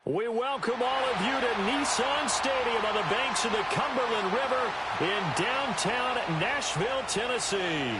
We welcome all of you to Nissan Stadium on the banks of the Cumberland River in downtown Nashville, Tennessee.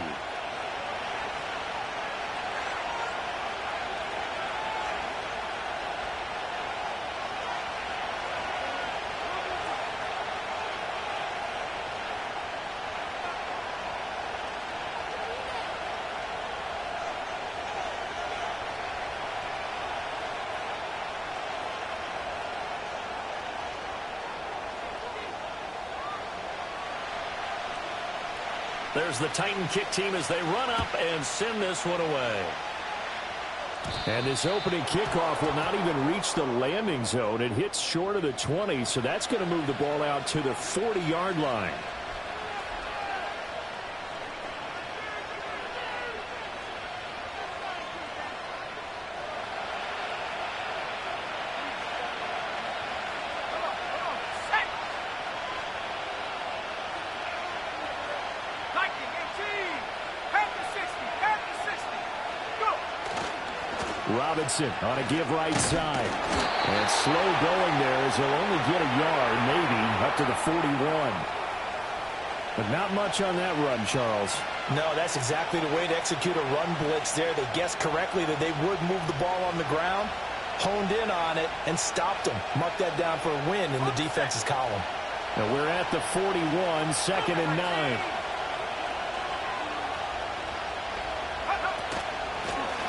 There's the Titan kick team as they run up and send this one away. And this opening kickoff will not even reach the landing zone. It hits short of the 20, so that's going to move the ball out to the 40-yard line. Robinson on a give right side. And slow going there as he'll only get a yard, maybe, up to the 41. But not much on that run, Charles. No, that's exactly the way to execute a run blitz there. They guessed correctly that they would move the ball on the ground, honed in on it, and stopped them. Mark that down for a win in the defense's column. Now we're at the 41, 2nd and 9.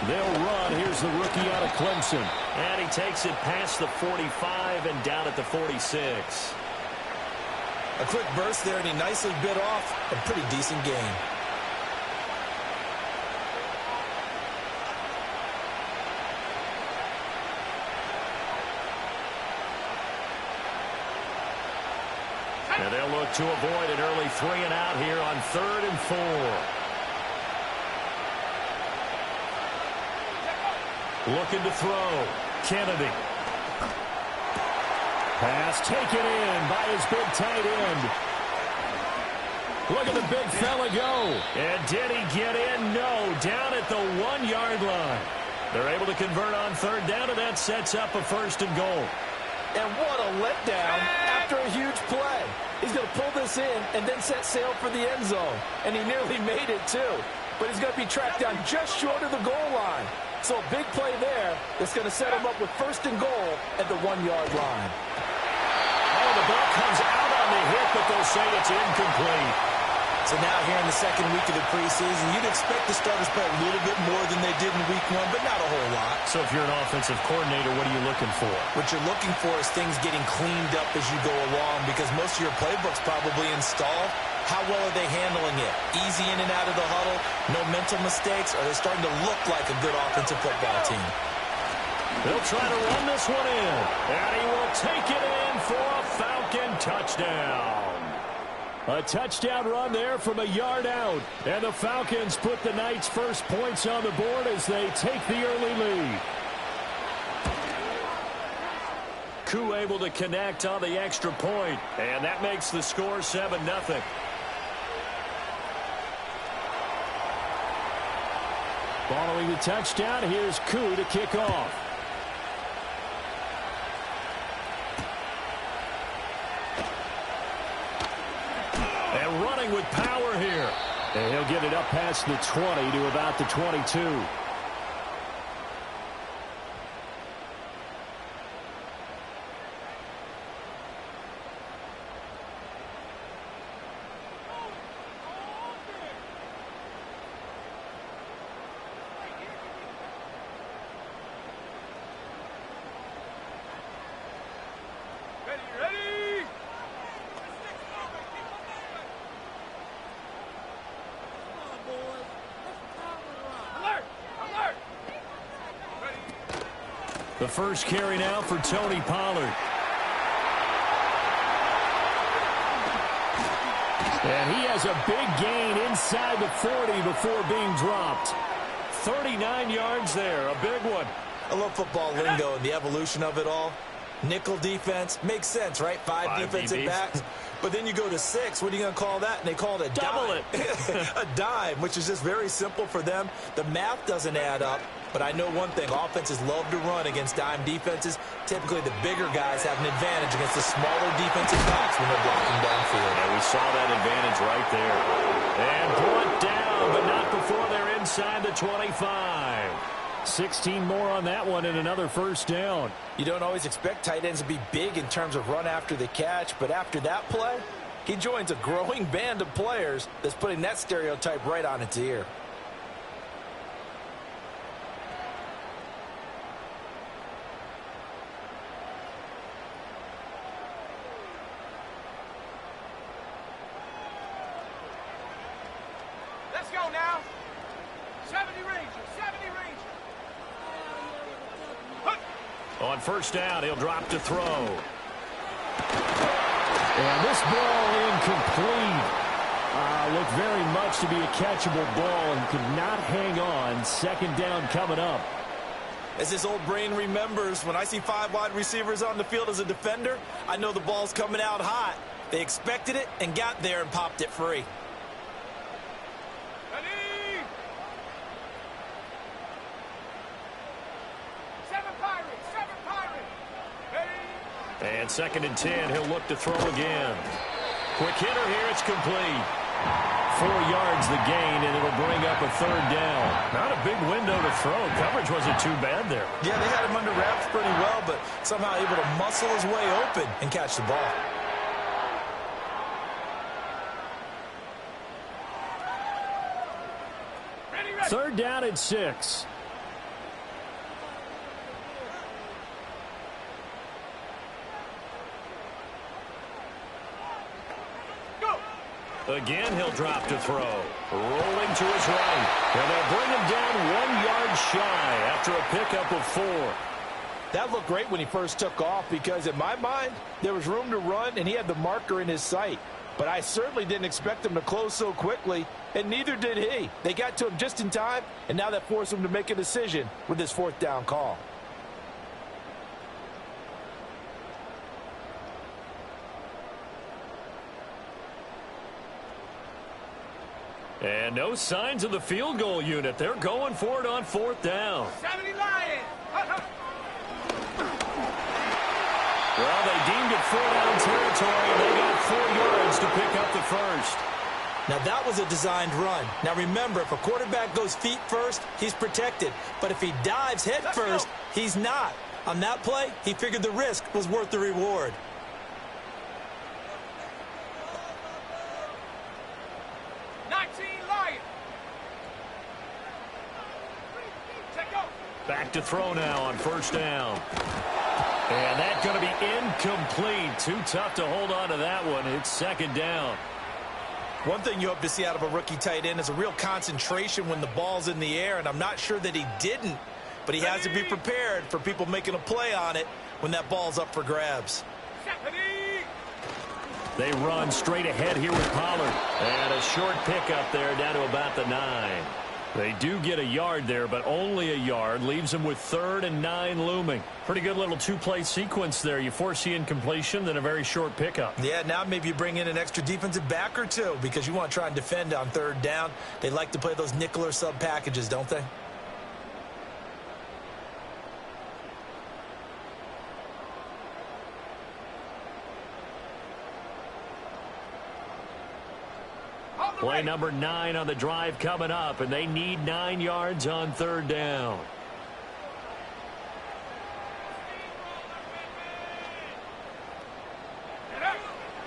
They'll run. Here's the rookie out of Clemson. And he takes it past the 45 and down at the 46. A quick burst there, and he nicely bit off a pretty decent gain. And they'll look to avoid an early 3 and out here on 3rd and 4. Looking to throw. Kennedy. Pass taken in by his big tight end. Look at the big fella go. And did he get in? No. Down at the 1-yard line. They're able to convert on 3rd down, and that sets up a 1st and goal. And what a letdown after a huge play. He's going to pull this in and then set sail for the end zone. And he nearly made it, too. But he's going to be tracked down just short of the goal line. So a big play there that's going to set him up with 1st and goal at the 1-yard line. Oh, the ball comes out on the hit, but they'll say it's incomplete. So now here in the 2nd week of the preseason, you'd expect the starters to play a little bit more than they did in week 1, but not a whole lot. So if you're an offensive coordinator, what are you looking for? What you're looking for is things getting cleaned up as you go along, because most of your playbook's probably installed. How well are they handling it? Easy in and out of the huddle? No mental mistakes? Are they starting to look like a good offensive football team? They'll try to run this one in. And he will take it in for a Falcon touchdown. A touchdown run there from a yard out. And the Falcons put the Knights' first points on the board as they take the early lead. Koo able to connect on the extra point. And that makes the score 7-0. Following the touchdown, here's Koo to kick off. And running with power here. And he'll get it up past the 20 to about the 22. The first carry now for Tony Pollard. And he has a big gain inside the 40 before being dropped. 39 yards there, a big one. I love football lingo and the evolution of it all. Nickel defense makes sense, right? Five defensive backs. But then you go to 6. What are you going to call that? And they call it a double dime. it. A dime, which is just very simple for them. The math doesn't add up. But I know one thing, offenses love to run against dime defenses. Typically, the bigger guys have an advantage against the smaller defensive backs when they're blocking downfield. Yeah, we saw that advantage right there. And brought down, but not before they're inside the 25. 16 more on that one and another first down. You don't always expect tight ends to be big in terms of run after the catch, but after that play, he joins a growing band of players that's putting that stereotype right on its ear. Let's go now. 70 Ranger, 70 Ranger. On first down, he'll drop to throw. And this ball incomplete. Looked very much to be a catchable ball and could not hang on. Second down coming up. As his old brain remembers, when I see 5 wide receivers on the field as a defender, I know the ball's coming out hot. They expected it and got there and popped it free. Ready? 7 Pirates, 7 Pirates. Ready? And second and 10, he'll look to throw again. Quick hitter here, it's complete. 4 yards the gain, and it'll bring up a third down. Not a big window to throw. Coverage wasn't too bad there. Yeah, they had him under wraps pretty well, but somehow able to muscle his way open and catch the ball. Ready, ready. Third down and 6. Again, he'll drop to throw. Rolling to his right. And they'll bring him down 1 yard shy after a pickup of 4. That looked great when he first took off because, in my mind, there was room to run and he had the marker in his sight. But I certainly didn't expect him to close so quickly, and neither did he. They got to him just in time, and now that forced him to make a decision with this 4th down call. And no signs of the field goal unit. They're going for it on 4th down. 70 Lions. Well, they deemed it 4-down territory, and they got 4 yards to pick up the first. Now, that was a designed run. Now, remember, if a quarterback goes feet first, he's protected. But if he dives head first, he's not. On that play, he figured the risk was worth the reward. Back to throw now on first down. And that's going to be incomplete. Too tough to hold on to that one. It's second down. One thing you hope to see out of a rookie tight end is a real concentration when the ball's in the air, and I'm not sure that he didn't, but he has to be prepared for people making a play on it when that ball's up for grabs. They run straight ahead here with Pollard. And a short pickup there down to about the 9. They do get a yard there, but only a yard. Leaves them with 3rd and 9 looming. Pretty good little 2-play sequence there. You force the incompletion, then a very short pickup. Yeah, now maybe you bring in an extra defensive back or 2 because you want to try and defend on 3rd down. They like to play those nickel or sub packages, don't they? Play number 9 on the drive coming up, and they need 9 yards on 3rd down.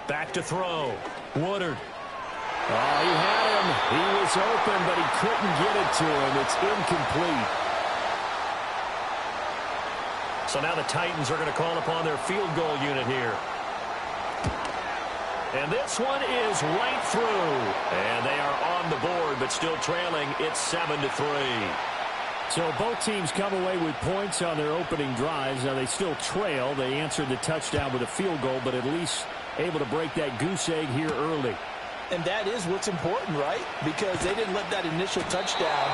Back to throw. Woodard. Oh, he had him. He was open, but he couldn't get it to him. It's incomplete. So now the Titans are going to call upon their field goal unit here. And this one is right through. And they are on the board, but still trailing. It's 7-3. So both teams come away with points on their opening drives. Now they still trail. They answered the touchdown with a field goal, but at least able to break that goose egg here early. And that is what's important, right? Because they didn't let that initial touchdown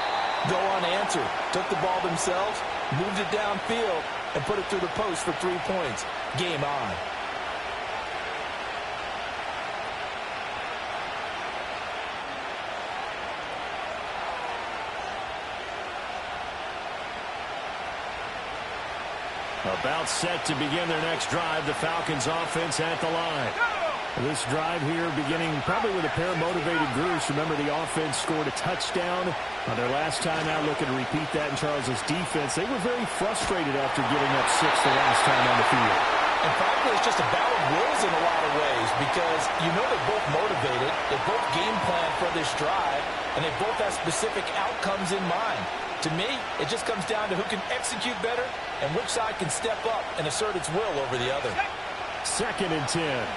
go unanswered. Took the ball themselves, moved it downfield, and put it through the post for 3 points. Game on. About set to begin their next drive. The Falcons offense at the line. This drive here beginning probably with a pair of motivated groups. Remember, the offense scored a touchdown on their last time out, looking to repeat that in Charles's defense. They were very frustrated after giving up 6 the last time on the field. And frankly, it's just a battle of wills in a lot of ways because you know they're both motivated, they both game plan for this drive, and they both have specific outcomes in mind. To me, it just comes down to who can execute better and which side can step up and assert its will over the other. 2nd and 10.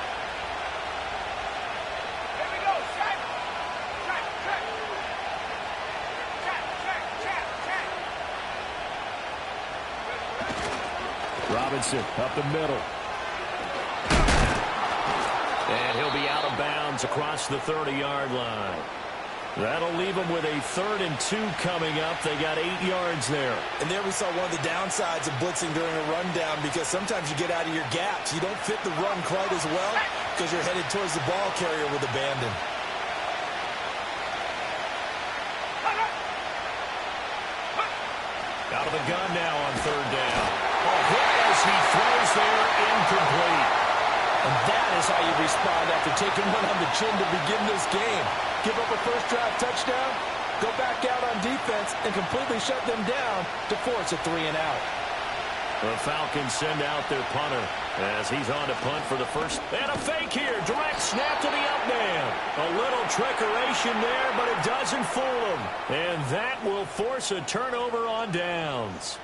Robinson up the middle. And he'll be out of bounds across the 30-yard line. That'll leave them with a 3rd and 2 coming up. They got 8 yards there. And there we saw one of the downsides of blitzing during a rundown because sometimes you get out of your gaps. You don't fit the run quite as well because you're headed towards the ball carrier with abandon. Out of the gun now on 3rd down. As he throws there, incomplete. And that is how you respond after taking one on the chin to begin this game. Give up a first drive touchdown, go back out on defense, and completely shut them down to force a 3 and out. The Falcons send out their punter as he's on to punt for the first. And a fake here. Direct snap to the up man. A little trickeration there, but it doesn't fool him. And that will force a turnover on downs.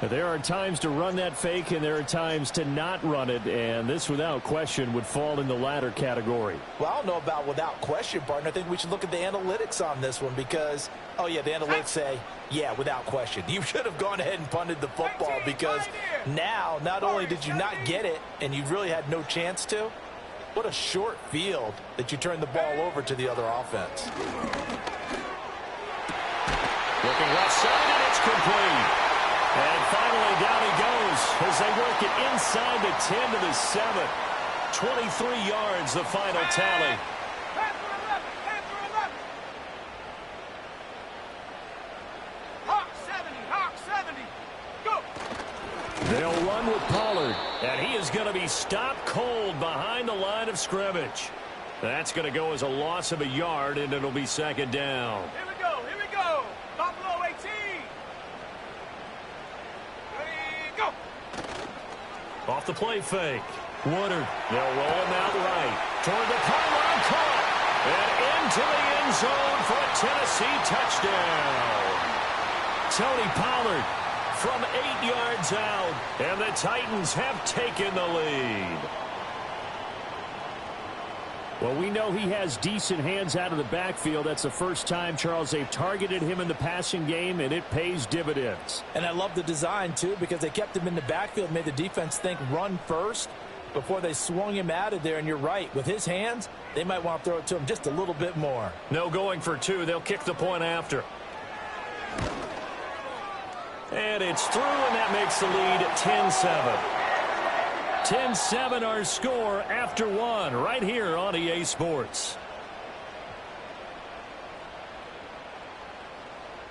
There are times to run that fake, and there are times to not run it, and this, without question, would fall in the latter category. Well, I don't know about without question, partner. I think we should look at the analytics on this one because, oh, yeah, the analytics say, yeah, without question. You should have gone ahead and punted the football because now not only did you not get it and you really had no chance to, what a short field that you turned the ball over to the other offense. Looking left side, and it's complete. And finally, down he goes as they work it inside the 10 to the 7. 23 yards, the final tally. Hawk 70, Hawk 70. Go. They'll run with Pollard, and he is going to be stopped cold behind the line of scrimmage. That's going to go as a loss of a yard, and it'll be 2nd down. Here we go, here we go. Buffalo 18. Off the play fake. Woodard. They'll roll him out right. Toward the pylon, caught. And into the end zone for a Tennessee touchdown. Tony Pollard from 8 yards out. And the Titans have taken the lead. Well, we know he has decent hands out of the backfield. That's the first time, Charles, they've targeted him in the passing game, and it pays dividends. And I love the design, too, because they kept him in the backfield, made the defense think run first before they swung him out of there. And you're right, with his hands, they might want to throw it to him just a little bit more. No going for 2. They'll kick the point after. And it's through, and that makes the lead 10-7. 10-7 our score after 1 right here on EA Sports.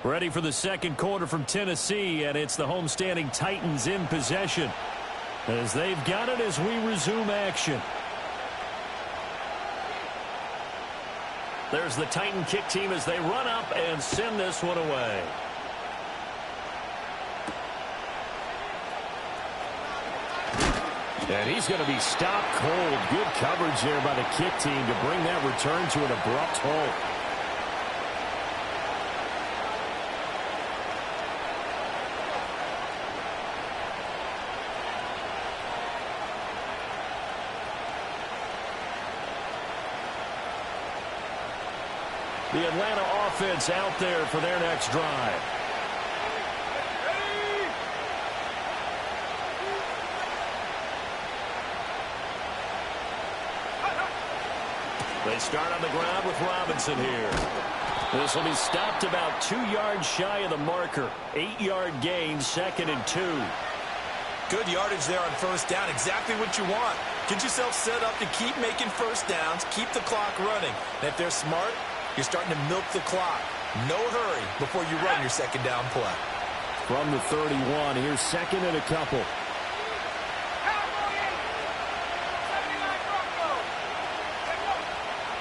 Ready for the second quarter from Tennessee, and it's the homestanding Titans in possession as they've got it as we resume action. There's the Titan kick team as they run up and send this one away. And he's going to be stopped cold. Good coverage there by the kick team to bring that return to an abrupt halt. The Atlanta offense out there for their next drive. They start on the ground with Robinson here. This will be stopped about 2 yards shy of the marker. 8-yard gain, 2nd and 2. Good yardage there on first down. Exactly what you want. Get yourself set up to keep making first downs, keep the clock running. And if they're smart, you're starting to milk the clock. No hurry before you run your second down play. From the 31, here's 2nd and a couple.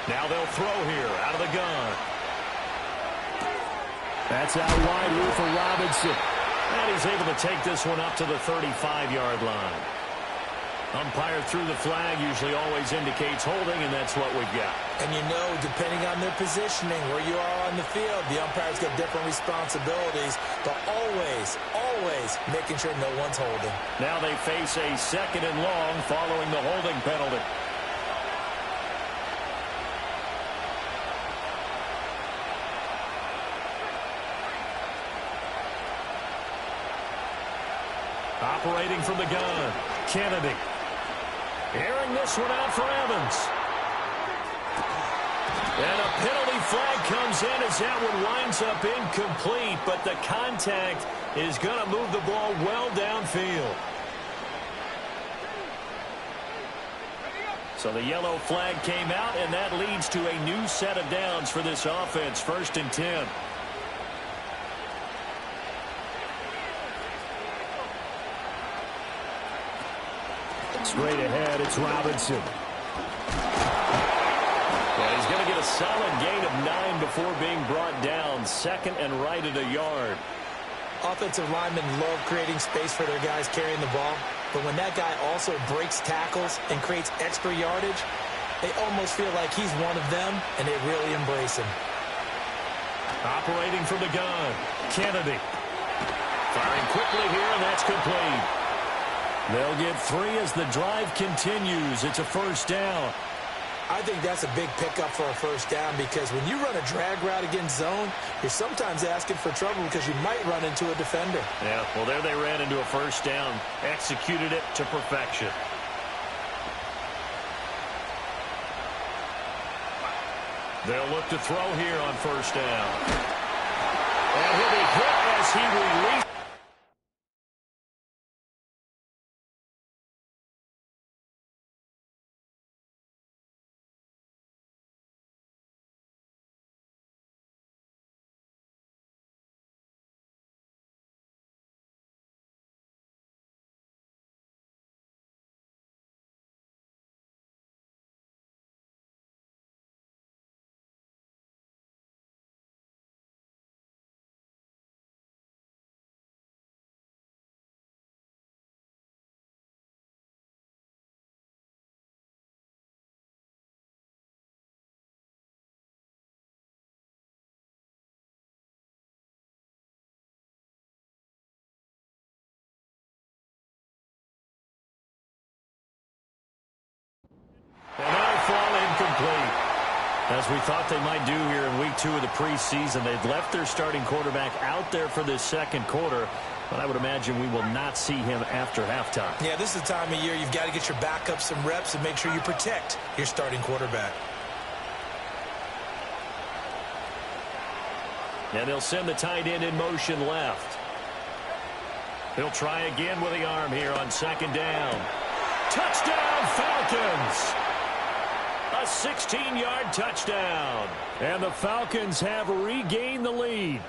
Now they'll throw here out of the gun. That's out wide Lou for Robinson. And he's able to take this one up to the 35-yard line. Umpire threw the flag, usually always indicates holding, and that's what we've got. And you know, depending on their positioning, where you are on the field, the umpire's got different responsibilities, but always making sure no one's holding. Now they face a 2nd and long following the holding penalty. Operating from the gun, Kennedy. Airing this one out for Evans. And a penalty flag comes in as that one winds up incomplete, but the contact is going to move the ball well downfield. So the yellow flag came out, and that leads to a new set of downs for this offense, 1st and 10. Straight ahead, it's Robinson. And he's going to get a solid gain of 9 before being brought down. 2nd and right at a yard. Offensive linemen love creating space for their guys carrying the ball, but when that guy also breaks tackles and creates extra yardage, they almost feel like he's one of them, and they really embrace him. Operating from the gun, Kennedy. Firing quickly here, and that's complete. They'll get 3 as the drive continues. It's a 1st down. I think that's a big pickup for a 1st down, because when you run a drag route against zone, you're sometimes asking for trouble because you might run into a defender. Yeah, well, there they ran into a 1st down. Executed it to perfection. They'll look to throw here on 1st down. And he'll be hit as he releases. And that'll fall incomplete. As we thought they might do here in week 2 of the preseason, they've left their starting quarterback out there for this 2nd quarter, but I would imagine we will not see him after halftime. Yeah, this is the time of year you've got to get your backup some reps and make sure you protect your starting quarterback. And they'll send the tight end in motion left. He'll try again with the arm here on 2nd down. Touchdown, Falcons! A 16-yard touchdown. And the Falcons have regained the lead.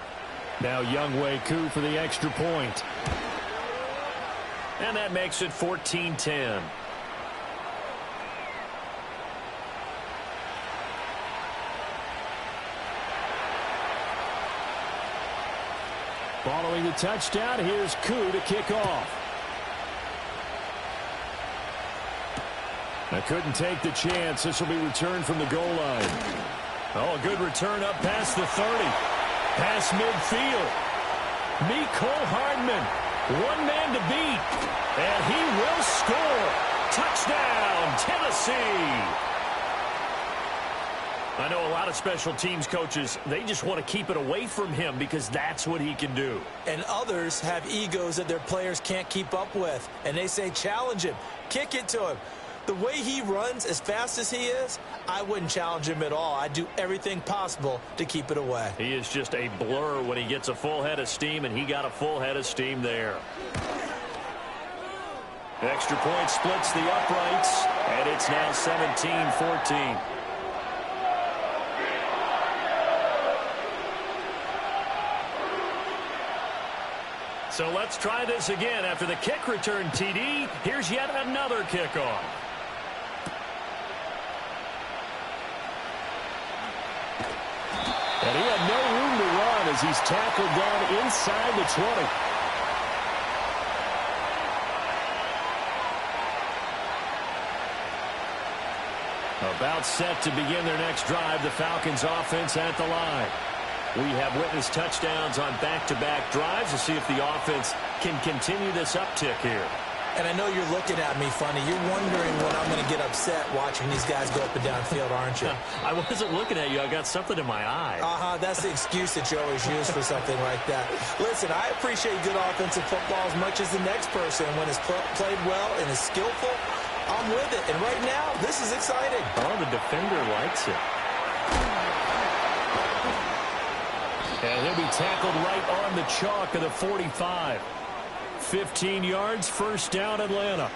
Now Younghoe Koo for the extra point. And that makes it 14-10. Following the touchdown, here's Koo to kick off. I couldn't take the chance. This will be returned from the goal line. Oh, a good return up past the 30. Past midfield. Mecole Hardman. One man to beat. And he will score. Touchdown, Tennessee. I know a lot of special teams coaches, they just want to keep it away from him because that's what he can do. And others have egos that their players can't keep up with. And they say, challenge him. Kick it to him. The way he runs, as fast as he is, I wouldn't challenge him at all. I'd do everything possible to keep it away. He is just a blur when he gets a full head of steam, and he got a full head of steam there. Extra point splits the uprights, and it's now 17-14. So let's try this again. After the kick return TD, here's yet another kickoff. And he had no room to run as he's tackled down inside the 20. About set to begin their next drive, the Falcons offense at the line. We have witnessed touchdowns on back-to-back drives to see if the offense can continue this uptick here. And I know you're looking at me funny. You're wondering when I'm going to get upset watching these guys go up and down field, aren't you? I wasn't looking at you. I got something in my eye. That's the excuse that you always use for something like that. Listen, I appreciate good offensive football as much as the next person. When it's played well and is skillful, I'm with it. And right now, this is exciting. Oh, the defender likes it. And he'll be tackled right on the chalk of the 45. 15 yards, first down, Atlanta.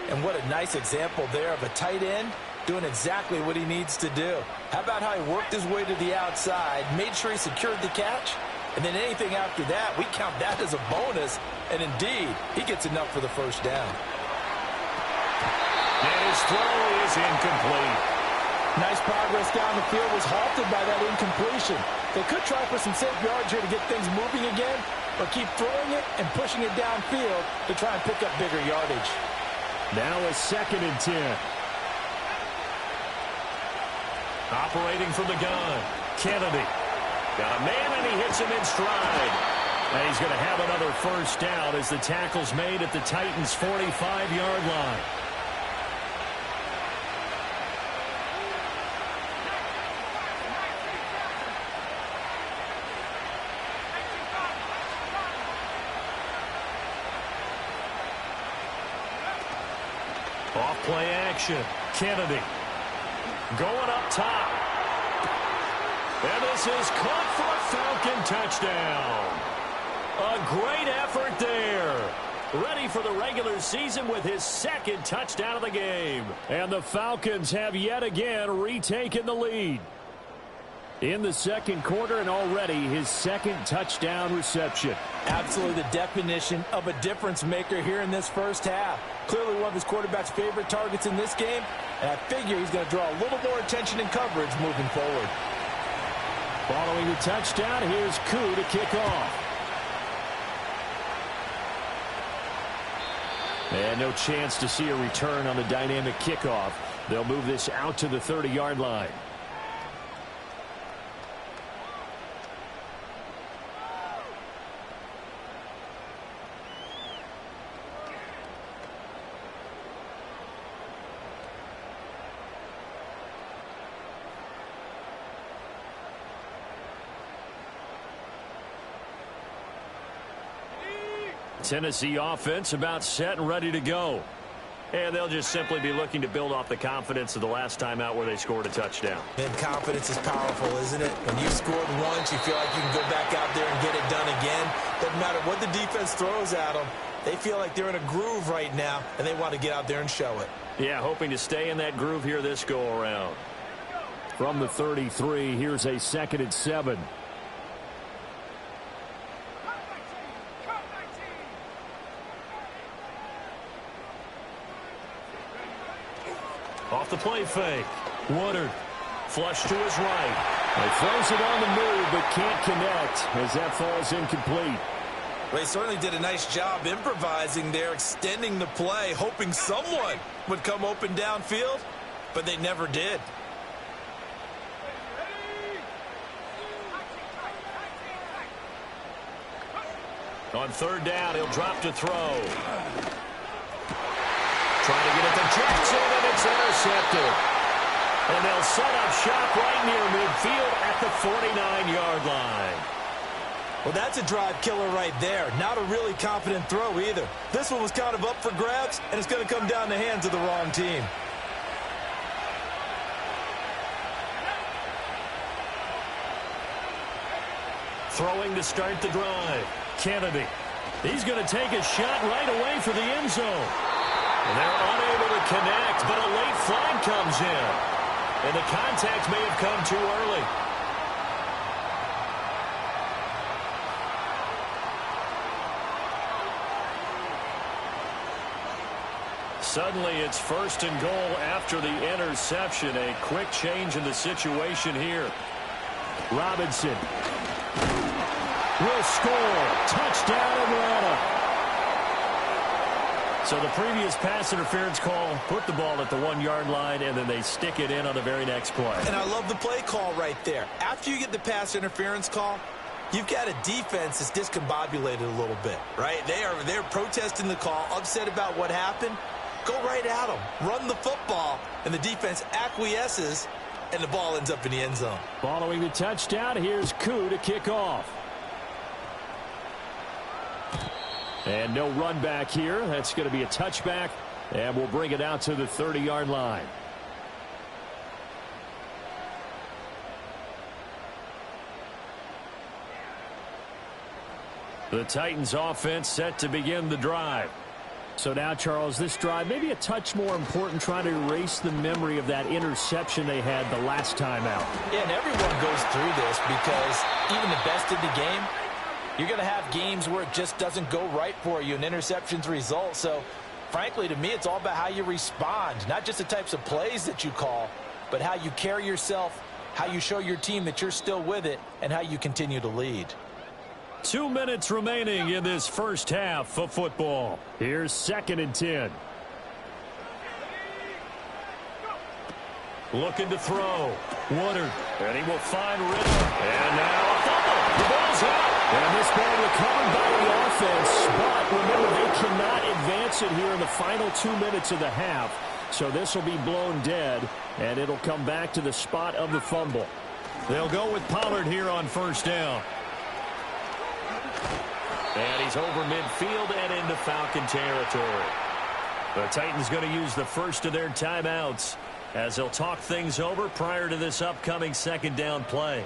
And what a nice example there of a tight end doing exactly what he needs to do. How about how he worked his way to the outside, made sure he secured the catch, and then anything after that, we count that as a bonus. And indeed, he gets enough for the first down. And his throw is incomplete. Nice progress down the field was halted by that incompletion. They could try for some safe yards here to get things moving again, but keep throwing it and pushing it downfield to try and pick up bigger yardage. Now a 2nd and 10. Operating from the gun, Kennedy. Got a man and he hits him in stride. And he's going to have another first down as the tackle's made at the Titans' 45-yard line. Off-play action. Kennedy going up top. And this is caught for a Falcon touchdown. A great effort there. Ready for the regular season with his 2nd touchdown of the game. And the Falcons have yet again retaken the lead. In the 2nd quarter and already his 2nd touchdown reception. Absolutely the definition of a difference maker here in this first half. Clearly one of his quarterback's favorite targets in this game, and I figure he's going to draw a little more attention and coverage moving forward. Following the touchdown, here's Koo to kick off. And no chance to see a return on the dynamic kickoff. They'll move this out to the 30-yard line. Tennessee offense about set and ready to go. And they'll just simply be looking to build off the confidence of the last time out where they scored a touchdown. And confidence is powerful, isn't it? When you've scored once, you feel like you can go back out there and get it done again. Doesn't matter what the defense throws at them. They feel like they're in a groove right now, and they want to get out there and show it. Yeah, hoping to stay in that groove here this go-around. From the 33, here's a 2nd and 7. Off the play fake. Woodard. Flush to his right. He throws it on the move, but can't connect as that falls incomplete. Well, they certainly did a nice job improvising there, extending the play, hoping someone would come open downfield, but they never did. On 3rd down, he'll drop to throw. Trying to get it to Jackson, and it's intercepted. And they'll set up shop right near midfield at the 49-yard line. Well, that's a drive killer right there. Not a really confident throw either. This one was kind of up for grabs, and it's going to come down the hands of the wrong team. Throwing to start the drive. Kennedy. He's going to take a shot right away for the end zone. And they're unable to connect, but a late flag comes in. And the contact may have come too early. Suddenly it's 1st and goal after the interception. A quick change in the situation here. Robinson will score. Touchdown, Atlanta. So the previous pass interference call put the ball at the 1-yard line, and then they stick it in on the very next play. And I love the play call right there. After you get the pass interference call, you've got a defense that's discombobulated a little bit, right? They're protesting the call, upset about what happened. Go right at them. Run the football, and the defense acquiesces, and the ball ends up in the end zone. Following the touchdown, here's Koo to kick off. And no run back here. That's going to be a touchback, and we'll bring it out to the 30-yard line. The Titans offense set to begin the drive. So now, Charles, this drive maybe a touch more important, trying to erase the memory of that interception they had the last time out. Yeah, and everyone goes through this because even the best in the game, you're going to have games where it just doesn't go right for you, and interceptions result. So, frankly, to me, it's all about how you respond, not just the types of plays that you call, but how you carry yourself, how you show your team that you're still with it, and how you continue to lead. 2 minutes remaining in this first half of football. Here's 2nd and 10. Looking to throw. Woodard. And he will find Ritter. And now a fumble. The ball's out. And this ball recovered by the offense. But remember, they cannot advance it here in the final 2 minutes of the half. So this will be blown dead, and it'll come back to the spot of the fumble. They'll go with Pollard here on first down. And he's over midfield and into Falcon territory. The Titans going to use the first of their timeouts as they'll talk things over prior to this upcoming 2nd down play.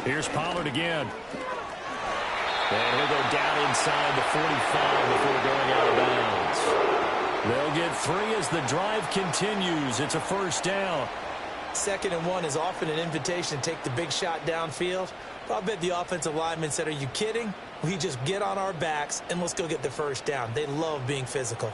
Here's Pollard again. And he'll go down inside the 45 before going out of bounds. They'll get 3 as the drive continues. It's a first down. 2nd and 1 is often an invitation to take the big shot downfield. But I bet the offensive lineman said, are you kidding? We just get on our backs and let's go get the first down. They love being physical.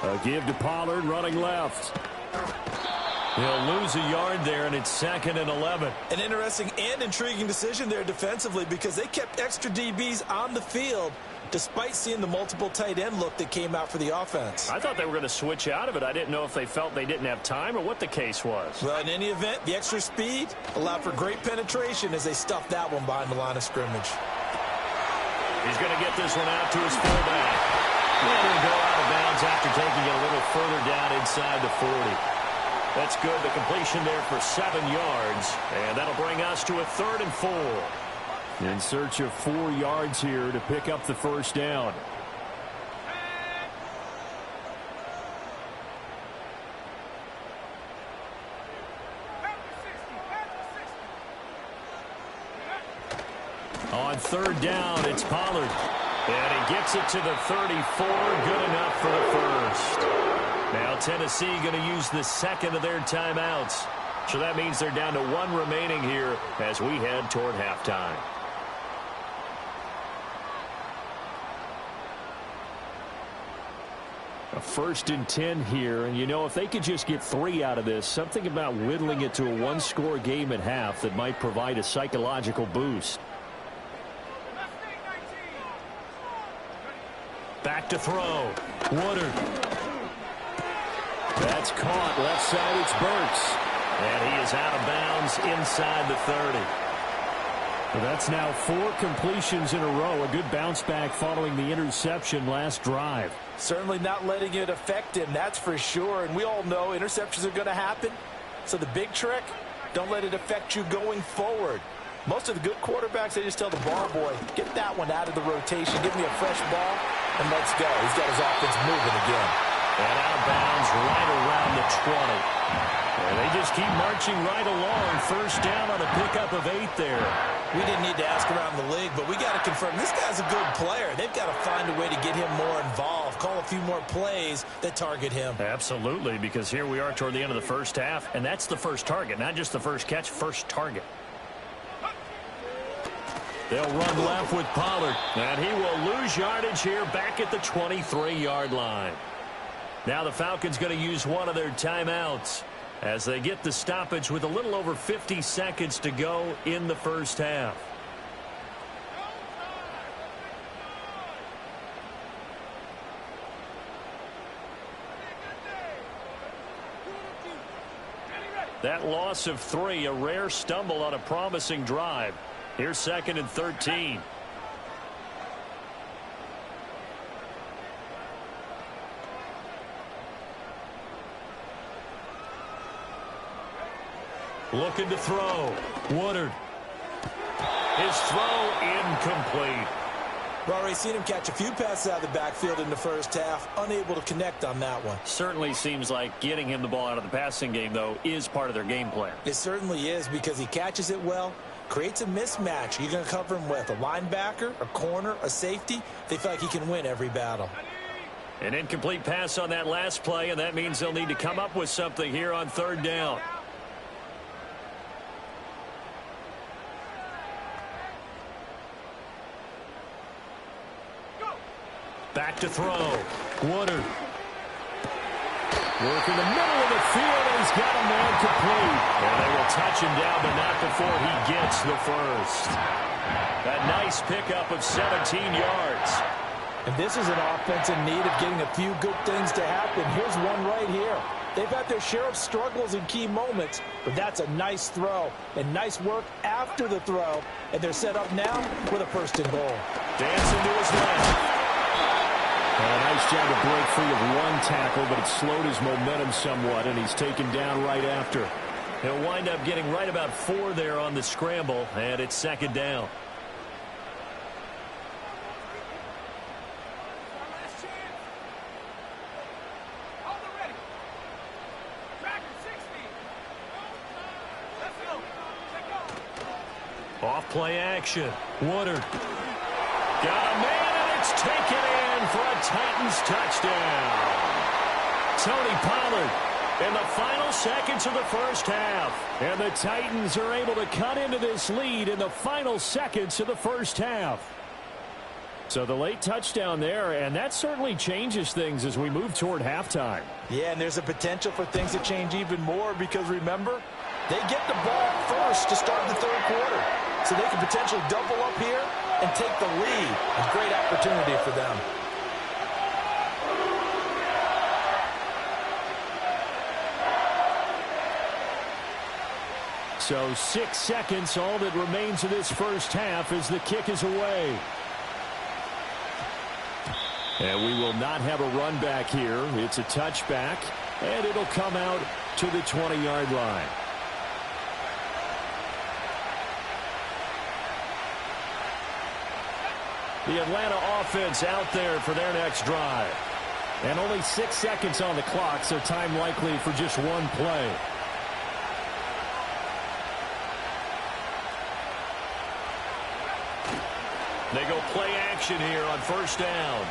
A give to Pollard running left. He'll lose a yard there, and it's 2nd and 11. An interesting and intriguing decision there defensively because they kept extra DBs on the field despite seeing the multiple tight end look that came out for the offense. I thought they were going to switch out of it. I didn't know if they felt they didn't have time or what the case was. Well, in any event, the extra speed allowed for great penetration as they stuffed that one behind the line of scrimmage. He's going to get this one out to his fullback. And he'll go out of bounds after taking it a little further down inside the 40. That's good. The completion there for 7 yards. And that'll bring us to a 3rd and 4. In search of 4 yards here to pick up the first down. On 3rd down, it's Pollard. And he gets it to the 34. Good enough for the first. Now Tennessee going to use the 2nd of their timeouts. So that means they're down to 1 remaining here as we head toward halftime. A 1st and 10 here, and you know, if they could just get 3 out of this, something about whittling it to a 1-score game at half that might provide a psychological boost. Back to throw. Woodard. That's caught. Left side, it's Burks. And he is out of bounds inside the 30. Well, that's now 4 completions in a row. A good bounce back following the interception last drive. Certainly not letting it affect him, that's for sure. And we all know interceptions are going to happen. So the big trick, don't let it affect you going forward. Most of the good quarterbacks, they just tell the ball boy, get that one out of the rotation, give me a fresh ball, and let's go. He's got his offense moving again. And out of bounds right around the 20. And they just keep marching right along. First down on a pickup of 8 there. We didn't need to ask around the league, but we got to confirm this guy's a good player. They've got to find a way to get him more involved, call a few more plays that target him. Absolutely, because here we are toward the end of the first half, and that's the first target, not just the first catch, first target. They'll run left with Pollard, and he will lose yardage here back at the 23-yard line. Now the Falcons going to use one of their timeouts as they get the stoppage with a little over 50 seconds to go in the first half. That loss of 3, a rare stumble on a promising drive. Here's 2nd and 13. Looking to throw. Woodard. His throw incomplete. We've already seen him catch a few passes out of the backfield in the first half, unable to connect on that one. Certainly seems like getting him the ball out of the passing game, though, is part of their game plan. It certainly is, because he catches it well, creates a mismatch. You're going to cover him with a linebacker, a corner, a safety. They feel like he can win every battle. An incomplete pass on that last play, and that means they'll need to come up with something here on 3rd down. Back to throw. Woodard. Working the middle of the field, and he's got a man complete. And they will touch him down, but not before he gets the first. That nice pickup of 17 yards. And this is an offense in need of getting a few good things to happen. Here's one right here. They've had their share of struggles in key moments, but that's a nice throw and nice work after the throw. And they're set up now with a 1st and goal. Dancing to his left. And a nice job to break free of one tackle, but it slowed his momentum somewhat, and he's taken down right after. He'll wind up getting right about 4 there on the scramble, and it's 2nd down. Off play action. Woodard. Got a man, and it's taken in for a Titans touchdown. Tony Pollard in the final seconds of the first half. And the Titans are able to cut into this lead in the final seconds of the first half. So the late touchdown there, and that certainly changes things as we move toward halftime. Yeah, and there's a potential for things to change even more, because remember, they get the ball first to start the 3rd quarter. So they can potentially double up here and take the lead. A great opportunity for them. So 6 seconds, all that remains of this first half as the kick is away. And we will not have a run back here. It's a touchback, and it'll come out to the 20-yard line. The Atlanta offense out there for their next drive. And only 6 seconds on the clock, so time likely for just one play. They go play action here on 1st down.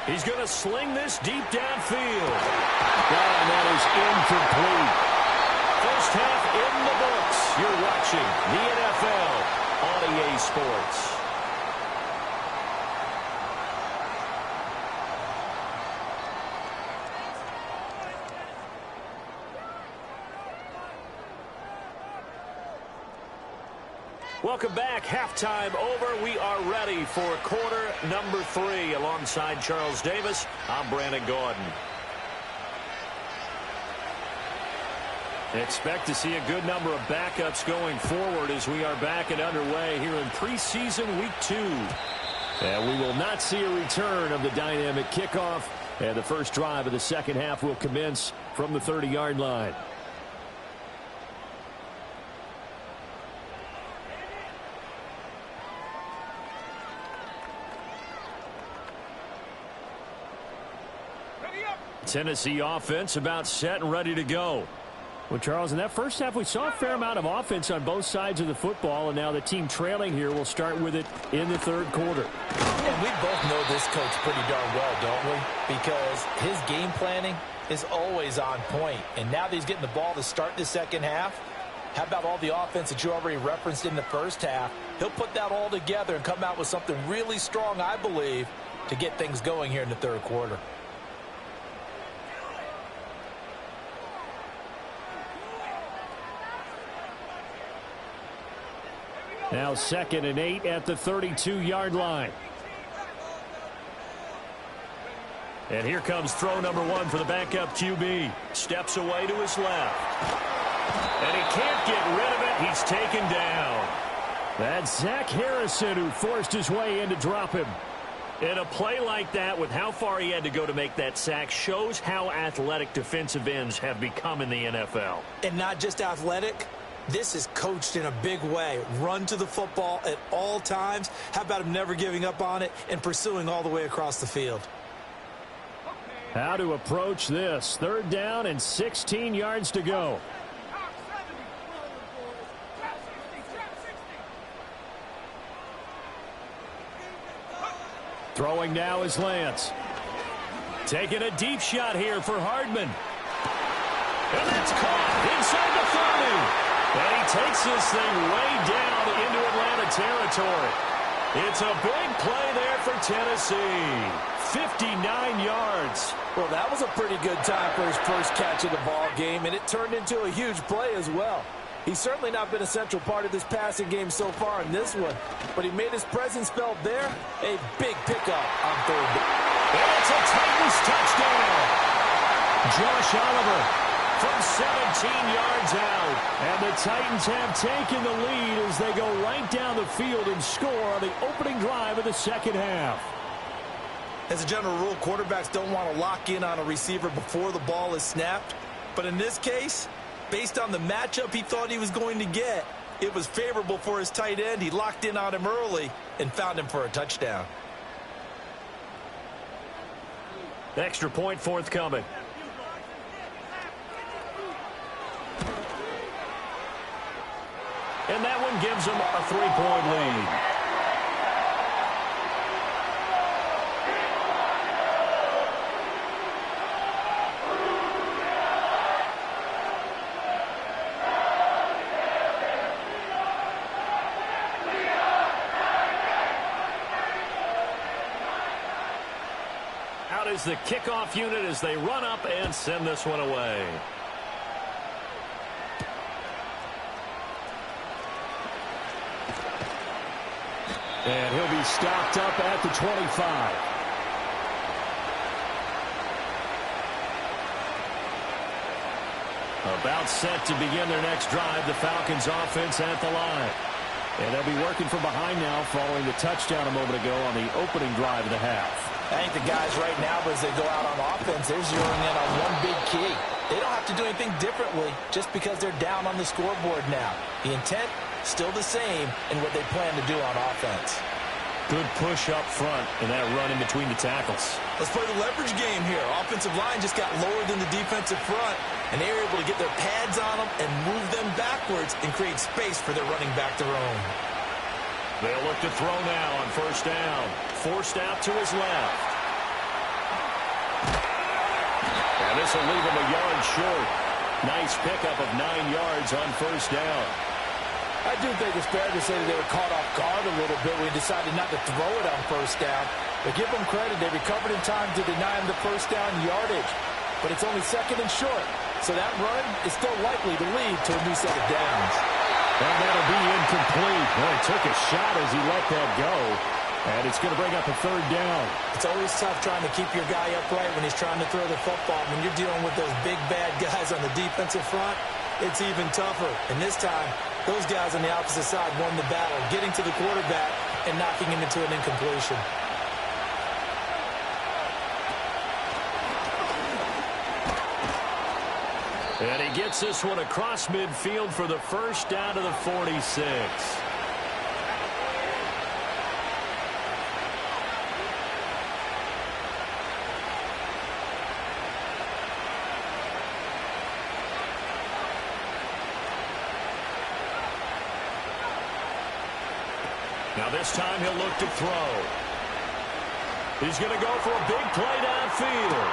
He's going to sling this deep downfield. And that is incomplete. First half in the books. You're watching the NFL on EA Sports. Welcome back. Halftime over. We are ready for quarter number 3. Alongside Charles Davis, I'm Brandon Gordon. Expect to see a good number of backups going forward as we are back and underway here in preseason week 2. And we will not see a return of the dynamic kickoff. And the first drive of the second half will commence from the 30-yard line. Tennessee offense about set and ready to go. Well, Charles, in that first half, we saw a fair amount of offense on both sides of the football, and now the team trailing here will start with it in the third quarter. And we both know this coach pretty darn well, don't we? Because his game planning is always on point. And now that he's getting the ball to start the second half, how about all the offense that you already referenced in the first half? He'll put that all together and come out with something really strong, I believe, to get things going here in the third quarter. Now 2nd and 8 at the 32-yard line. And here comes throw number 1 for the backup QB. Steps away to his left. And he can't get rid of it. He's taken down. That's Zach Harrison who forced his way in to drop him. And a play like that, with how far he had to go to make that sack, shows how athletic defensive ends have become in the NFL. And not just athletic. This is coached in a big way. Run to the football at all times. How about him never giving up on it and pursuing all the way across the field? How to approach this. 3rd down and 16 yards to go. Throwing now is Lance. Taking a deep shot here for Hardman. And that's caught inside the 30. And he takes this thing way down into Atlanta territory. It's a big play there for Tennessee. 59 yards. Well, that was a pretty good time for his first catch of the ball game, and it turned into a huge play as well. He's certainly not been a central part of this passing game so far in this one, but he made his presence felt there. A big pickup on 3rd down. And it's a Titans touchdown. Josh Oliver from 17 yards out. And the Titans have taken the lead as they go right down the field and score on the opening drive of the second half. As a general rule, quarterbacks don't want to lock in on a receiver before the ball is snapped. But in this case, based on the matchup he thought he was going to get, it was favorable for his tight end. He locked in on him early and found him for a touchdown. Extra point forthcoming. And that one gives them a 3-point lead. Out is the kickoff unit as they run up and send this one away. And he'll be stopped up at the 25. About set to begin their next drive, the Falcons offense at the line. And they'll be working from behind now following the touchdown a moment ago on the opening drive of the half. I think the guys right now, as they go out on offense, they're zeroing in on one big key. They don't have to do anything differently just because they're down on the scoreboard now. The intent, still the same in what they plan to do on offense. Good push up front and that run in between the tackles. Let's play the leverage game here. Offensive line just got lower than the defensive front, and they were able to get their pads on them and move them backwards and create space for their running back to roam. They'll look to throw now on 1st down. Forced out to his left. And this will leave him a yard short. Nice pickup of 9 yards on 1st down. I do think it's fair to say that they were caught off guard a little bit when he decided not to throw it on 1st down. But give them credit, they recovered in time to deny him the 1st down yardage. But it's only 2nd and short, so that run is still likely to lead to a new set of downs. And that'll be incomplete. Well, he took a shot as he let that go. And it's going to bring up a 3rd down. It's always tough trying to keep your guy upright when he's trying to throw the football. When you're dealing with those big, bad guys on the defensive front, it's even tougher. And this time, those guys on the opposite side won the battle, getting to the quarterback and knocking him into an incompletion. And he gets this one across midfield for the 1st down to the 46. Now this time he'll look to throw. He's going to go for a big play downfield.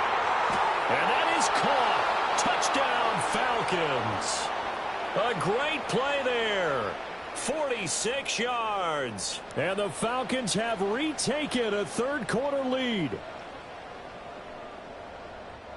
And that is caught. Touchdown, Falcons. A great play there. 46 yards. And the Falcons have retaken a third-quarter lead.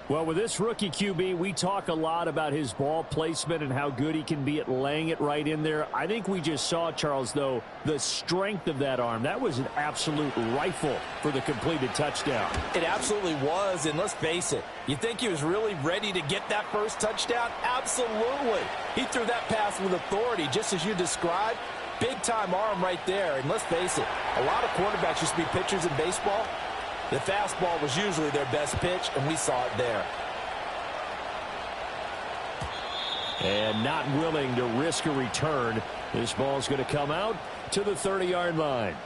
Well, with this rookie QB, we talk a lot about his ball placement and how good he can be at laying it right in there. I think we just saw, Charles, though, the strength of that arm. That was an absolute rifle for the completed touchdown. It absolutely was, and let's face it, you think he was really ready to get that first touchdown? Absolutely. He threw that pass with authority, just as you described. Big-time arm right there, and let's face it, a lot of quarterbacks used to be pitchers in baseball. The fastball was usually their best pitch, and we saw it there. And not willing to risk a return. This ball's going to come out to the 30-yard line.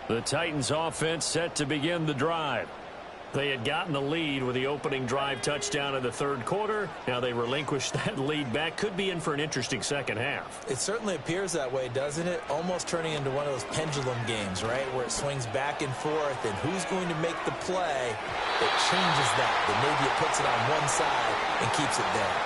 The Titans offense set to begin the drive. They had gotten the lead with the opening drive touchdown in the third quarter. Now they relinquished that lead back. Could be in for an interesting second half. It certainly appears that way, doesn't it? Almost turning into one of those pendulum games, right, where it swings back and forth, and who's going to make the play that changes that? Then maybe it puts it on one side and keeps it there.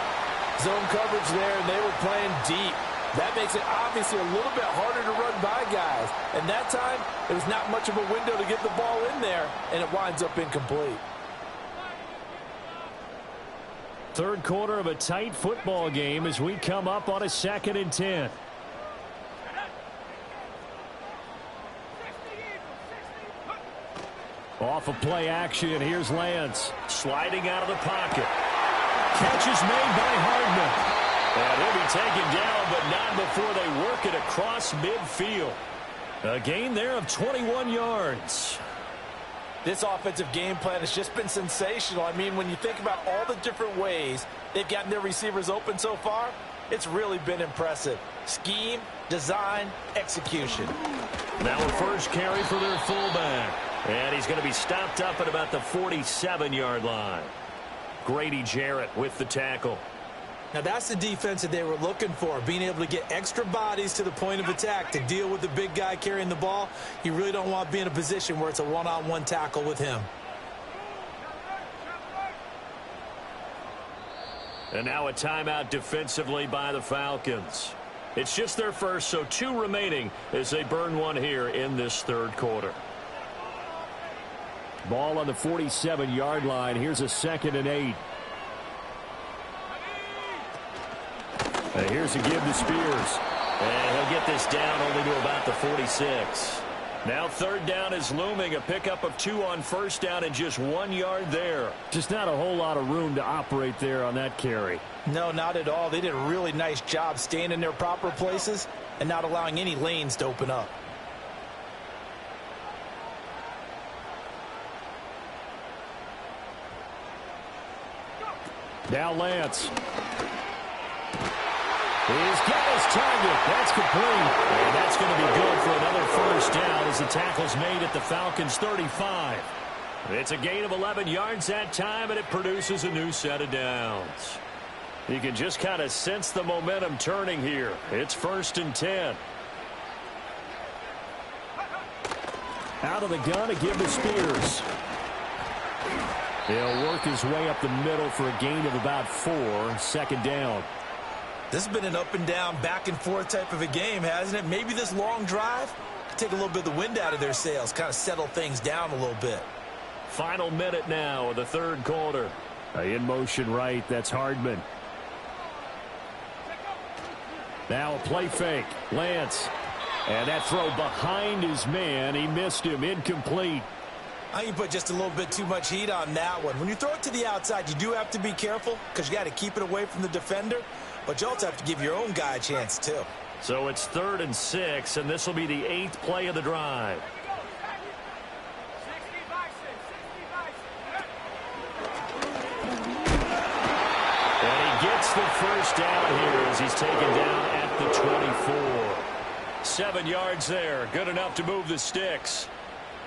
Zone coverage there, and they were playing deep. That makes it obviously a little bit harder to run by guys. And that time, there was not much of a window to get the ball in there, and it winds up incomplete. Third quarter of a tight football game as we come up on a 2nd and 10. Off of play action, here's Lance. Sliding out of the pocket. Catch is made by Hardman. And he'll be taken down, but not before they work it across midfield. A gain there of 21 yards. This offensive game plan has just been sensational. I mean, when you think about all the different ways they've gotten their receivers open so far, it's really been impressive. Scheme, design, execution. Now a first carry for their fullback. And he's going to be stopped up at about the 47-yard line. Grady Jarrett with the tackle. Now that's the defense that they were looking for, being able to get extra bodies to the point of attack to deal with the big guy carrying the ball. You really don't want to be in a position where it's a one-on-one tackle with him. And now a timeout defensively by the Falcons. It's just their first, so 2 remaining as they burn one here in this third quarter. Ball on the 47-yard line. Here's a 2nd and 8. And here's a give to Spears. And he'll get this down only to about the 46. Now third down is looming. A pickup of 2 on first down and just 1 yard there. Just not a whole lot of room to operate there on that carry. No, not at all. They did a really nice job staying in their proper places and not allowing any lanes to open up. Now Lance. He's got his target. That's complete. And that's going to be good for another first down as the tackle's made at the Falcons' 35. It's a gain of 11 yards that time, and it produces a new set of downs. You can just kind of sense the momentum turning here. It's 1st and 10. Out of the gun to give to Spears. He'll work his way up the middle for a gain of about 4. 2nd down. This has been an up and down, back and forth type of a game, hasn't it? Maybe this long drive could take a little bit of the wind out of their sails, kind of settle things down a little bit. Final minute now of the third quarter. In motion right, that's Hardman. Now a play fake. Lance. And that throw behind his man. He missed him. Incomplete. I think you put just a little bit too much heat on that one. When you throw it to the outside, you do have to be careful because you got to keep it away from the defender. But you also have to give your own guy a chance, too. So it's 3rd and 6, and this will be the 8th play of the drive. And he gets the first down here as he's taken down at the 24. 7 yards there, good enough to move the sticks.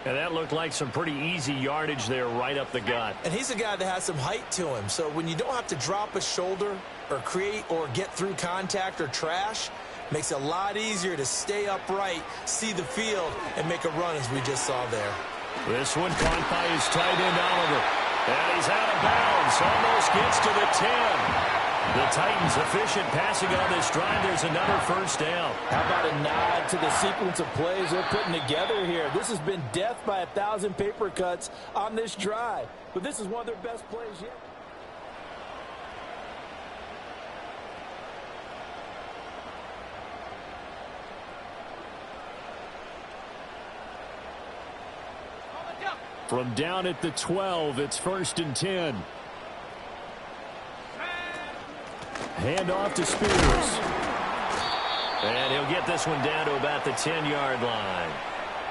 And that looked like some pretty easy yardage there right up the gut. And he's a guy that has some height to him, so when you don't have to drop a shoulder or create or get through contact or trash, makes it a lot easier to stay upright, see the field, and make a run as we just saw there. This one caught by his tight end, Oliver. And he's out of bounds, almost gets to the 10. The Titans efficient passing on this drive. There's another first down. How about a nod to the sequence of plays they're putting together here? This has been death by 1,000 paper cuts on this drive. But this is one of their best plays yet. From down at the 12, it's 1st and 10. Hand off to Spears. And he'll get this one down to about the 10-yard line.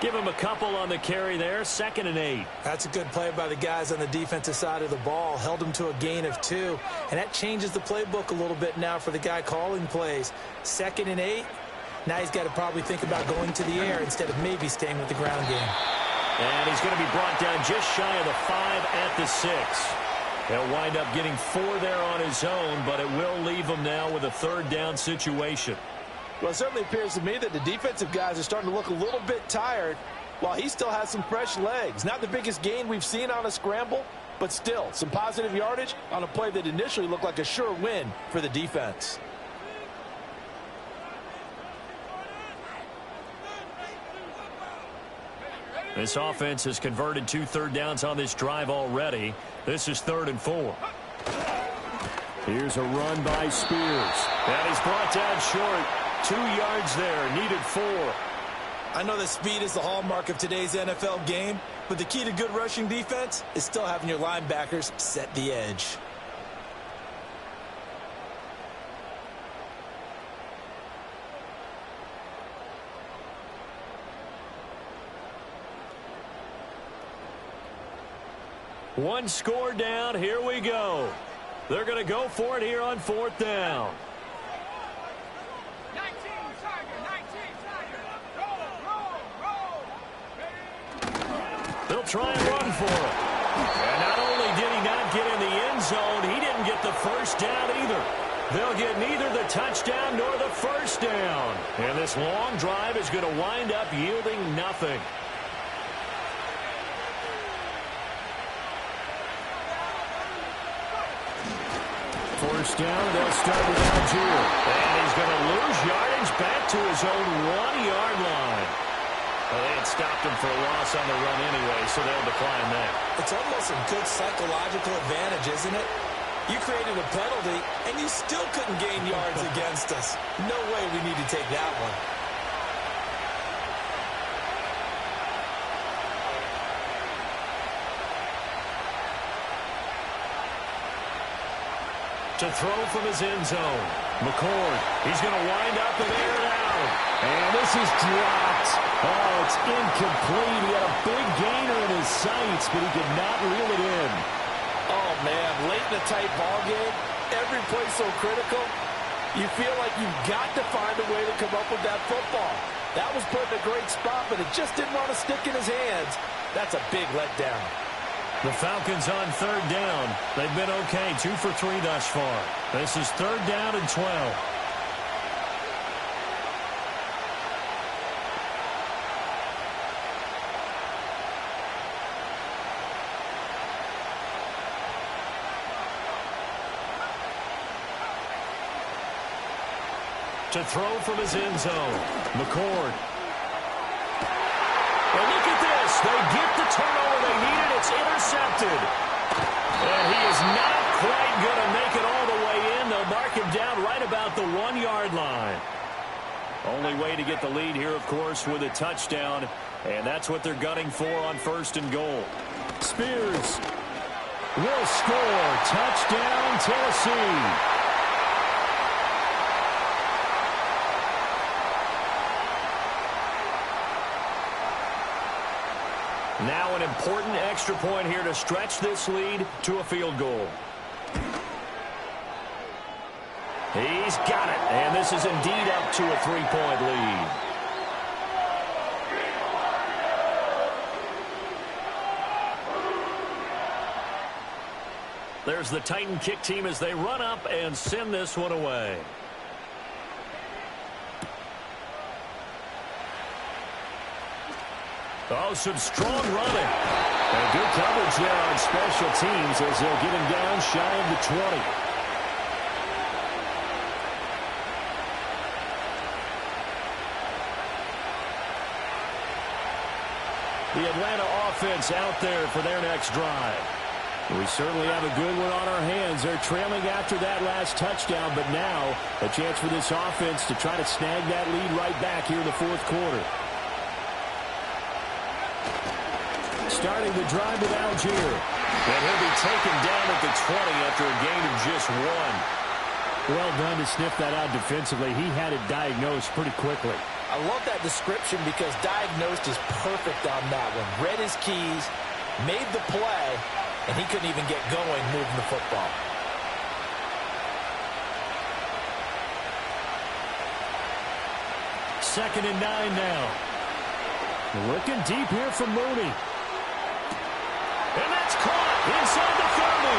Give him a couple on the carry there. 2nd and 8. That's a good play by the guys on the defensive side of the ball. Held him to a gain of 2. And that changes the playbook a little bit now for the guy calling plays. 2nd and 8. Now he's got to probably think about going to the air instead of maybe staying with the ground game. And he's going to be brought down just shy of the 5 at the 6. He'll wind up getting 4 there on his own, but it will leave him now with a 3rd down situation. Well, it certainly appears to me that the defensive guys are starting to look a little bit tired while he still has some fresh legs. Not the biggest gain we've seen on a scramble, but still some positive yardage on a play that initially looked like a sure win for the defense. This offense has converted 2 third downs on this drive already. This is 3rd and 4. Here's a run by Spears. And he's brought down short. 2 yards there. Needed 4. I know that speed is the hallmark of today's NFL game, but the key to good rushing defense is still having your linebackers set the edge. One score down. Here we go. They're going to go for it here on 4th down. 19, Tiger. Roll. They'll try and run for it. And not only did he not get in the end zone, he didn't get the first down either. They'll get neither the touchdown nor the first down. And this long drive is going to wind up yielding nothing. First down, they'll start with Algier. And he's going to lose yardage back to his own 1-yard line. Well, they had stopped him for a loss on the run anyway, so they'll decline that. It's almost a good psychological advantage, isn't it? You created a penalty, and you still couldn't gain yards against us. No way we need to take that one. To throw from his end zone. McCord, he's going to wind up and air it out. And this is dropped. Oh, it's incomplete. He had a big gainer in his sights, but he could not reel it in. Oh, man, late in a tight ball game, every play so critical, you feel like you've got to find a way to come up with that football. That was put in a great spot, but it just didn't want to stick in his hands. That's a big letdown. The Falcons on 3rd down. They've been okay, 2 for 3 thus far. This is 3rd down and 12. To throw from his end zone. McCord. Well, look at this. They get the turnover they needed. It's intercepted. And he is not quite going to make it all the way in. They'll mark him down right about the 1-yard line. Only way to get the lead here, of course, with a touchdown. And that's what they're gunning for on 1st and goal. Spears will score. Touchdown, Tennessee. Now an important extra point here to stretch this lead to a field goal. He's got it, and this is indeed up to a 3-point lead. There's the Titan kick team as they run up and send this one away. Oh, some strong running. And good coverage there on special teams as they'll get him down shy of the 20. The Atlanta offense out there for their next drive. We certainly have a good one on our hands. They're trailing after that last touchdown, but now a chance for this offense to try to snag that lead right back here in the fourth quarter. Starting the drive with Algier. And he'll be taken down at the 20 after a gain of just 1. Well done to sniff that out defensively. He had it diagnosed pretty quickly. I love that description because diagnosed is perfect on that one. Read his keys, made the play, and he couldn't even get going moving the football. Second and 9 now. Looking deep here for Mooney. And that's caught inside the 30.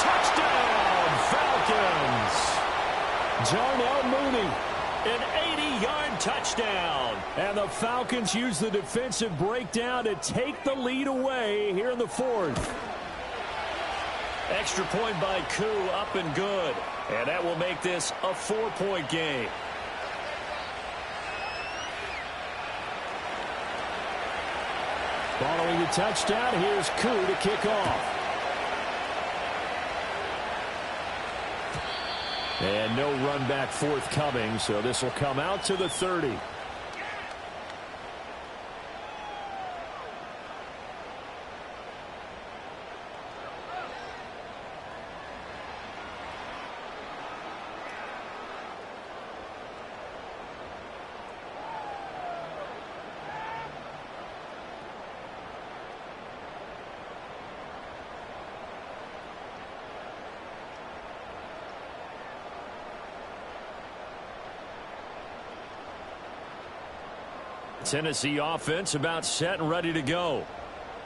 Touchdown, Falcons. Darnell Mooney, an 80-yard touchdown. And the Falcons use the defensive breakdown to take the lead away here in the fourth. Extra point by Koo, up and good. And that will make this a 4-point game. Following the touchdown, here's Koo to kick off. And no run back forthcoming, so this will come out to the 30. Tennessee offense about set and ready to go.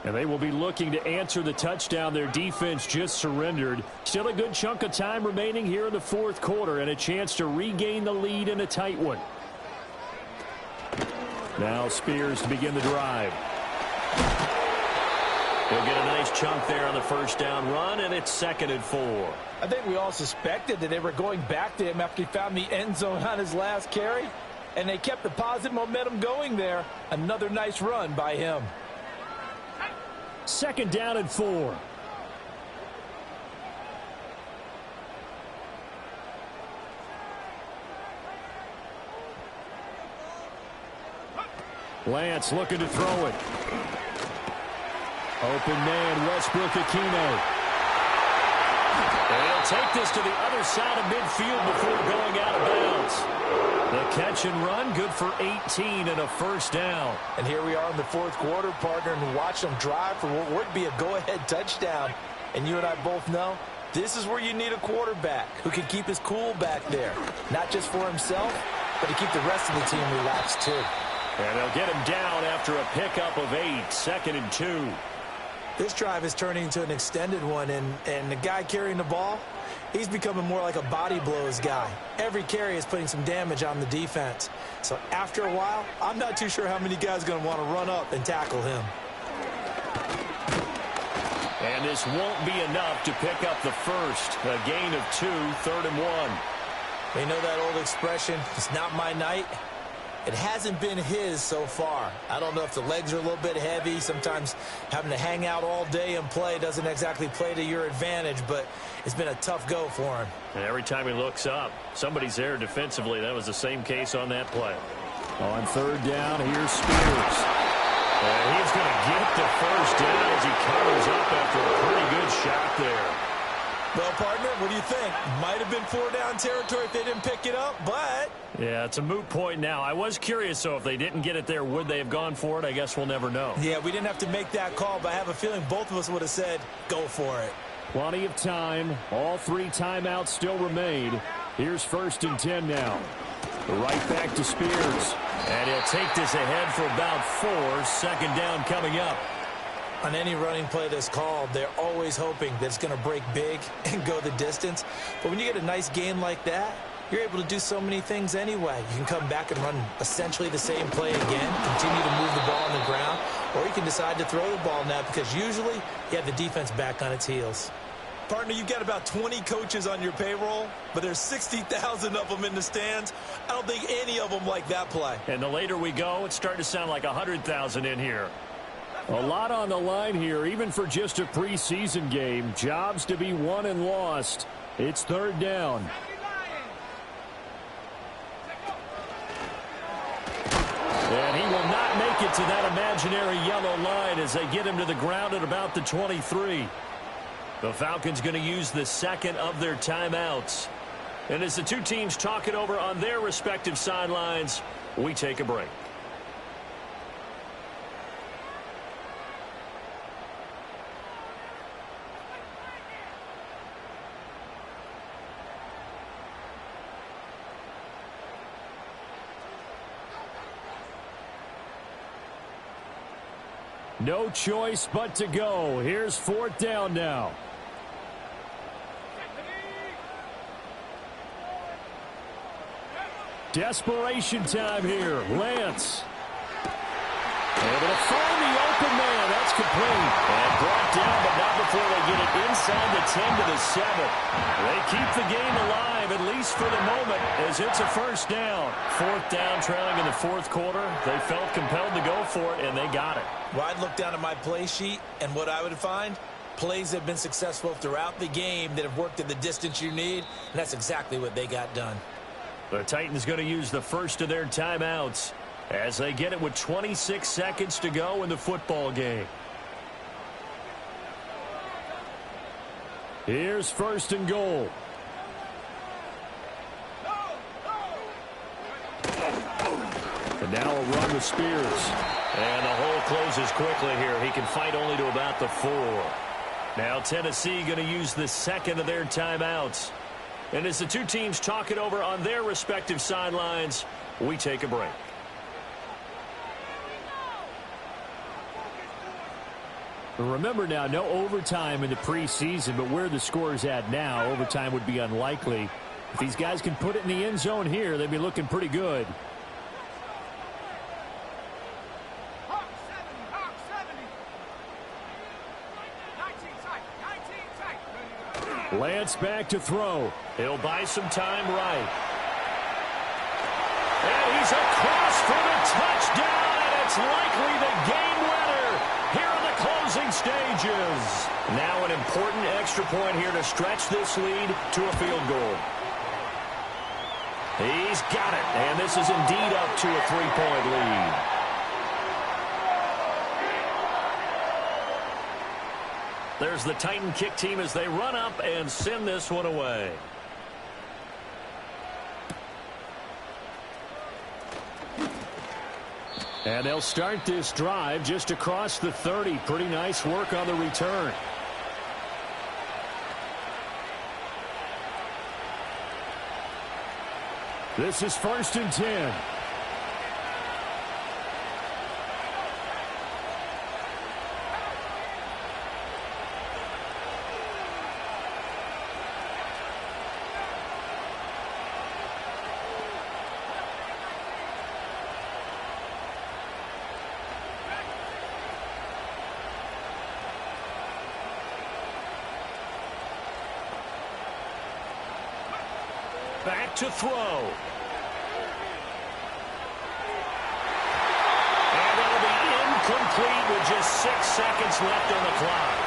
And they will be looking to answer the touchdown their defense just surrendered. Still a good chunk of time remaining here in the fourth quarter and a chance to regain the lead in a tight one. Now Spears to begin the drive. He'll get a nice chunk there on the first down run, and it's 2nd and 4. I think we all suspected that they were going back to him after he found the end zone on his last carry. And they kept the positive momentum going there. Another nice run by him. 2nd down and 4. Lance looking to throw it. Open man, Westbrook-Ikhine. They'll take this to the other side of midfield before going out of bounds. The catch and run, good for 18 and a first down. And here we are in the fourth quarter, partner, and watch them drive for what would be a go-ahead touchdown. And you and I both know this is where you need a quarterback who can keep his cool back there. Not just for himself, but to keep the rest of the team relaxed too. And they'll get him down after a pickup of 8, 2nd and 2. This drive is turning into an extended one, and the guy carrying the ball, he's becoming more like a body blows guy. Every carry is putting some damage on the defense. So after a while, I'm not too sure how many guys are going to want to run up and tackle him. And this won't be enough to pick up the first. A gain of 2, 3rd and 1. You know that old expression, it's not my night? It hasn't been his so far. I don't know if the legs are a little bit heavy. Sometimes having to hang out all day and play doesn't exactly play to your advantage, but it's been a tough go for him. And every time he looks up, somebody's there defensively. That was the same case on that play. On 3rd down, here's Spears. And he's going to get the first down as he covers up after a pretty good shot there. Well, partner, what do you think? Might have been 4-down territory if they didn't pick it up, but... Yeah, it's a moot point now. I was curious, so if they didn't get it there, would they have gone for it? I guess we'll never know. Yeah, we didn't have to make that call, but I have a feeling both of us would have said, go for it. Plenty of time. All 3 timeouts still remain. Here's 1st and 10 now. Right back to Spears. And he'll take this ahead for about 4. 2nd down coming up. On any running play that's called, they're always hoping that it's going to break big and go the distance. But when you get a nice gain like that, you're able to do so many things anyway. You can come back and run essentially the same play again, continue to move the ball on the ground, or you can decide to throw the ball now because usually you have the defense back on its heels. Partner, you've got about 20 coaches on your payroll, but there's 60,000 of them in the stands. I don't think any of them like that play. And the later we go, it's starting to sound like 100,000 in here. A lot on the line here, even for just a preseason game. Jobs to be won and lost. It's 3rd down. And he will not make it to that imaginary yellow line as they get him to the ground at about the 23. The Falcons going to use the 2nd of their timeouts. And as the 2 teams talk it over on their respective sidelines, we take a break. No choice but to go. Here's 4th down now. Desperation time here. Lance. Able to find the open man. That's complete. And brought down, but not before they get it inside the 10 to the 7. They keep the game alive, at least for the moment, as it's a 1st down. 4th down, trailing in the 4th quarter. They felt compelled to go for it, and they got it. Well, I'd look down at my play sheet, and what I would find, plays have been successful throughout the game that have worked at the distance you need, and that's exactly what they got done. The Titans going to use the 1st of their timeouts as they get it with 26 seconds to go in the football game. Here's 1st and goal. And now a run with Spears. And the hole closes quickly here. He can fight only to about the 4. Now Tennessee going to use the 2nd of their timeouts. And as the 2 teams talk it over on their respective sidelines, we take a break. Remember now, no overtime in the preseason, but where the score is at now, overtime would be unlikely. If these guys can put it in the end zone here, they'd be looking pretty good. Lance back to throw. He'll buy some time right. And he's across for the touchdown. And it's likely the game winner here in the closing stages. Now an important extra point here to stretch this lead to a field goal. He's got it. And this is indeed up to a 3-point lead. There's the Titan kick team as they run up and send this one away. And they'll start this drive just across the 30. Pretty nice work on the return. This is 1st and 10. Back to throw. And that'll be incomplete with just 6 seconds left on the clock.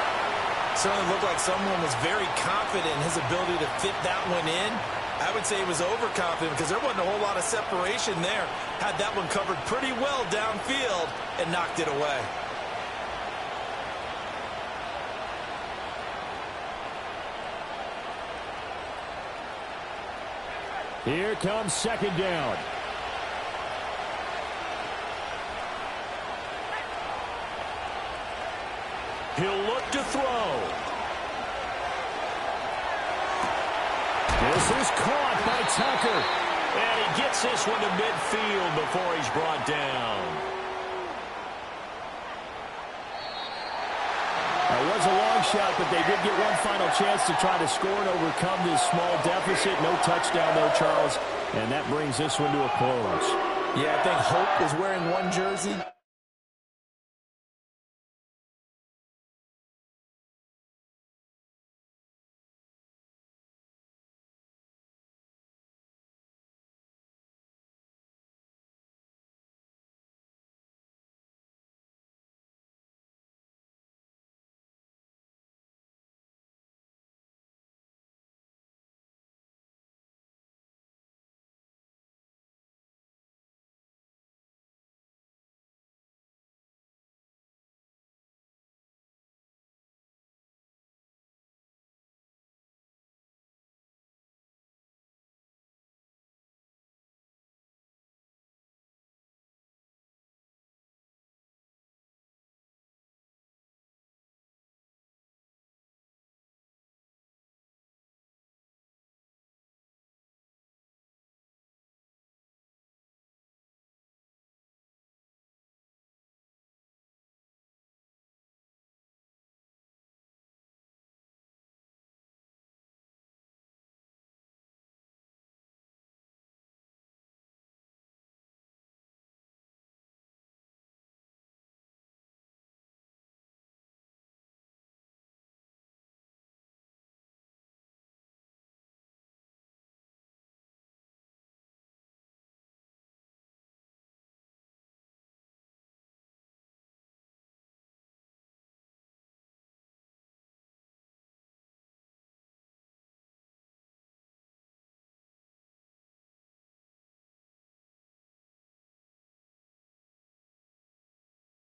Certainly looked like someone was very confident in his ability to fit that one in. I would say he was overconfident because there wasn't a whole lot of separation there. Had that one covered pretty well downfield and knocked it away. Here comes second down. He'll look to throw. This is caught by Tucker. And he gets this one to midfield before he's brought down. It was a long shot, but they did get one final chance to try to score and overcome this small deficit. No touchdown, though, Charles. And that brings this one to a close. Yeah, I think hope is wearing one jersey